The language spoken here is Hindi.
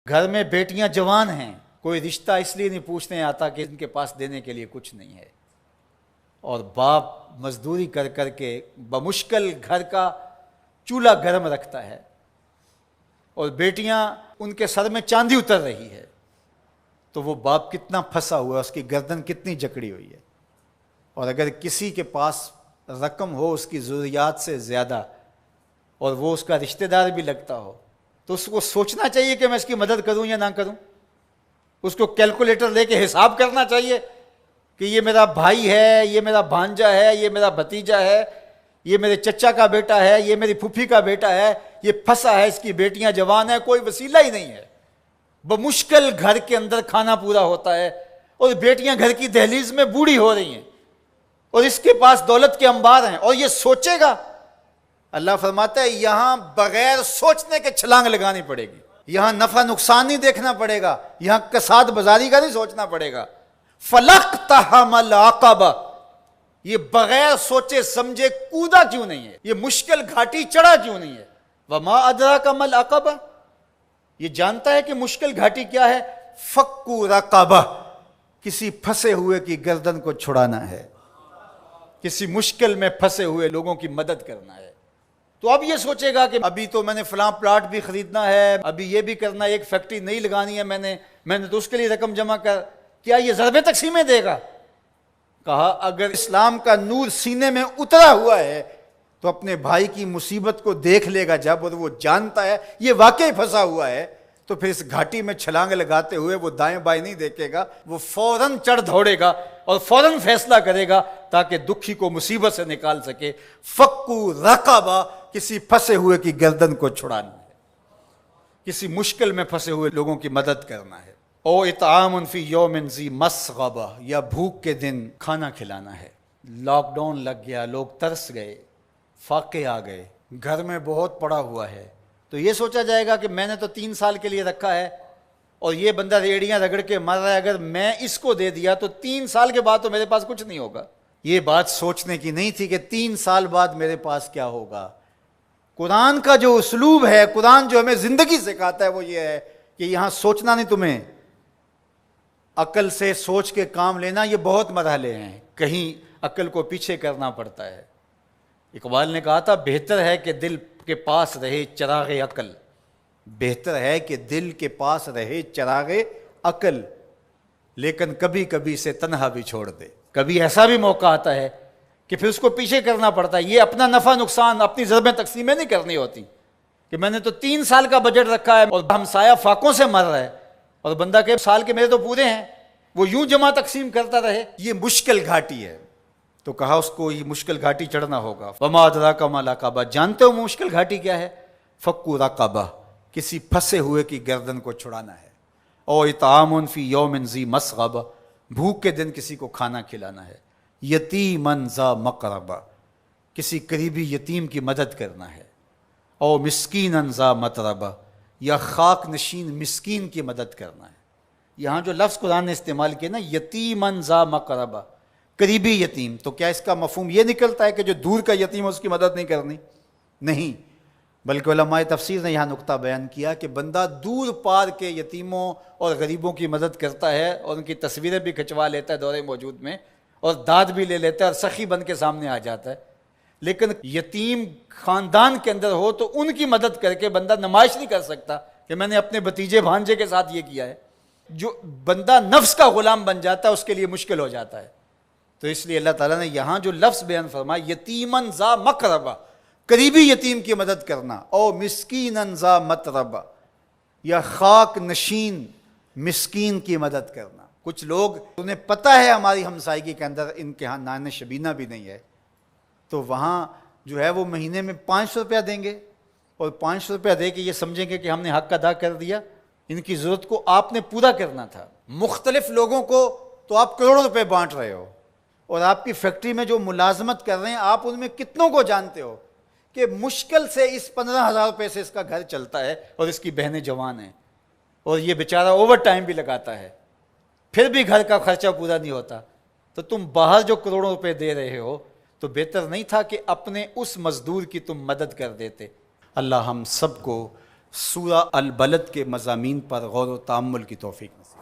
घर में बेटियां जवान हैं, कोई रिश्ता इसलिए नहीं पूछने आता कि इनके पास देने के लिए कुछ नहीं है, और बाप मजदूरी कर कर के बमुश्किल घर का चूल्हा गर्म रखता है, और बेटियां उनके सर में चांदी उतर रही है, तो वो बाप कितना फंसा हुआ है, उसकी गर्दन कितनी जकड़ी हुई है। और अगर किसी के पास रकम हो उसकी ज़रूरियात से ज़्यादा, और वो उसका रिश्तेदार भी लगता हो, तो उसको सोचना चाहिए कि मैं इसकी मदद करूं या ना करूं। उसको कैलकुलेटर लेके हिसाब करना चाहिए कि ये मेरा भाई है, ये मेरा भांजा है, ये मेरा भतीजा है, ये मेरे चचा का बेटा है, ये मेरी फूफी का बेटा है, ये फंसा है, इसकी बेटियां जवान है, कोई वसीला ही नहीं है। बमुश्किल घर के अंदर खाना पूरा होता है, और बेटियां घर की दहलीज में बूढ़ी हो रही हैं, और इसके पास दौलत के अंबार हैं, और ये सोचेगा। अल्लाह फरमाता है यहां बगैर सोचने के छलांग लगानी पड़ेगी, यहां नफा नुकसान नहीं देखना पड़ेगा, यहां कसाद बाजारी का नहीं सोचना पड़ेगा। फलक तहमल आकबा, ये बगैर सोचे समझे कूदा क्यों नहीं है, ये मुश्किल घाटी चढ़ा क्यों नहीं है। वमा अदराका मल अक़बा, ये जानता है कि मुश्किल घाटी क्या है। फक्कू रक़बा, किसी फंसे हुए की गर्दन को छुड़ाना है, किसी मुश्किल में फंसे हुए लोगों की मदद करना है। तो अब ये सोचेगा कि अभी तो मैंने फलां प्लाट भी खरीदना है, अभी ये भी करना है, एक फैक्ट्री नहीं लगानी है मैंने तो उसके लिए रकम जमा कर, क्या ये ज़रबे तक़सीमें देगा। कहा अगर इस्लाम का नूर सीने में उतरा हुआ है तो अपने भाई की मुसीबत को देख लेगा जब, और वो जानता है ये वाकई फंसा हुआ है, तो फिर इस घाटी में छलांग लगाते हुए वो दाएं बाएं नहीं देखेगा, वो फौरन चढ़ दौड़ेगा और फौरन फैसला करेगा ताकि दुखी को मुसीबत से निकाल सके। फक्कू रक़बा, किसी फंसे हुए की गर्दन को छुड़ाना है, किसी मुश्किल में फंसे हुए लोगों की मदद करना है। ओ इतामुन फी यौमिन ज़ी मस्ग़बा, या भूख के दिन खाना खिलाना है। लॉकडाउन लग गया, लोग तरस गए, फाके आ गए, घर में बहुत पड़ा हुआ है, तो ये सोचा जाएगा कि मैंने तो 3 साल के लिए रखा है और ये बंदा रेड़ियां रगड़ के मर रहा है, अगर मैं इसको दे दिया तो 3 साल के बाद तो मेरे पास कुछ नहीं होगा। ये बात सोचने की नहीं थी कि 3 साल बाद मेरे पास क्या होगा। कुरान का जो उसलूब है, कुरान जो हमें जिंदगी सिखाता है वो ये है कि यहां सोचना नहीं, तुम्हें अकल से सोच के काम लेना। ये बहुत मरहले हैं, कहीं अकल को पीछे करना पड़ता है। इकबाल ने कहा था बेहतर है कि दिल के पास रहे चरागे अकल, बेहतर है कि दिल के पास रहे चरागे अकल, लेकिन कभी कभी से तन्हा भी छोड़ दे। कभी ऐसा भी मौका आता है कि फिर उसको पीछे करना पड़ता है। ये अपना नफा नुकसान, अपनी ज़रबें तकसीमें नहीं करनी होती कि मैंने तो 3 साल का बजट रखा है और हमसाया फाकों से मर रहा है, और बंदा के साल के मेरे तो पूरे हैं, वो यूं जमा तकसीम करता रहे। ये मुश्किल घाटी है, तो कहा उसको ये मुश्किल घाटी चढ़ना होगा। वमा अदराका मल अक़बा, जानते हो मुश्किल घाटी क्या है। फक्कू रक़बा, किसी फंसे हुए की गर्दन को छुड़ाना है। और इतामुन फी यौमिन ज़ी मस्ग़बा, भूख के दिन किसी को खाना खिलाना है। यतीमन ज़ा मक़रबा, किसी करीबी यतीम की मदद करना है। और मिस्कीनन ज़ा मतरबा, या खाक नशीन मिस्कीन की मदद करना है। यहाँ जो लफ्ज़ कुरान ने इस्तेमाल किया ना, यतीमन ज़ा मक़रबा, करीबी यतीम, तो क्या इसका मफहूम ये निकलता है कि जो दूर का यतीम है उसकी मदद नहीं करनी? नहीं, बल्कि उलमाए तफसीर ने यहाँ नुक्ता बयान किया कि बंदा दूर पार के यतीमों और गरीबों की मदद करता है, और उनकी तस्वीरें भी खिंचवा लेता है दौरे मौजूद में, और दाद भी ले लेता है और सखी बन के सामने आ जाता है। लेकिन यतीम ख़ानदान के अंदर हो तो उनकी मदद करके बंदा नुमाइश नहीं कर सकता कि मैंने अपने भतीजे भांजे के साथ ये किया है। जो बंदा नफ्स का गुलाम बन जाता है उसके लिए मुश्किल हो जाता है। तो इसलिए अल्लाह ताला ने यहाँ जो लफ्ज़ बयान फरमाया, यतीमन ज़ा मक़रबा, करीबी यतीम की मदद करना, और मिस्कीनन ज़ा मतरबा, या खाक नशीन मिस्कीन की मदद करना। कुछ लोग, उन्हें पता है हमारी हमसायगी के अंदर इनके यहाँ नान शबीना भी नहीं है, तो वहाँ जो है वो महीने में 500 रुपया देंगे, और 500 रुपया दे के ये समझेंगे कि हमने हक़ अदा कर दिया। इनकी ज़रूरत को आपने पूरा करना था। मुख्तलिफ लोगों को तो आप करोड़ों रुपए बांट रहे हो, और आपकी फैक्ट्री में जो मुलाजमत कर रहे हैं आप उनमें कितनों को जानते हो कि मुश्किल से इस 15,000 रुपये से इसका घर चलता है, और इसकी बहनें जवान हैं, और ये बेचारा ओवर टाइम भी लगाता है, फिर भी घर का खर्चा पूरा नहीं होता। तो तुम बाहर जो करोड़ों रुपए दे रहे हो, तो बेहतर नहीं था कि अपने उस मजदूर की तुम मदद कर देते। अल्लाह हम सबको सूरा अल बलद के मज़ामीन पर गौर व तअम्मुल की तौफीक नसीब।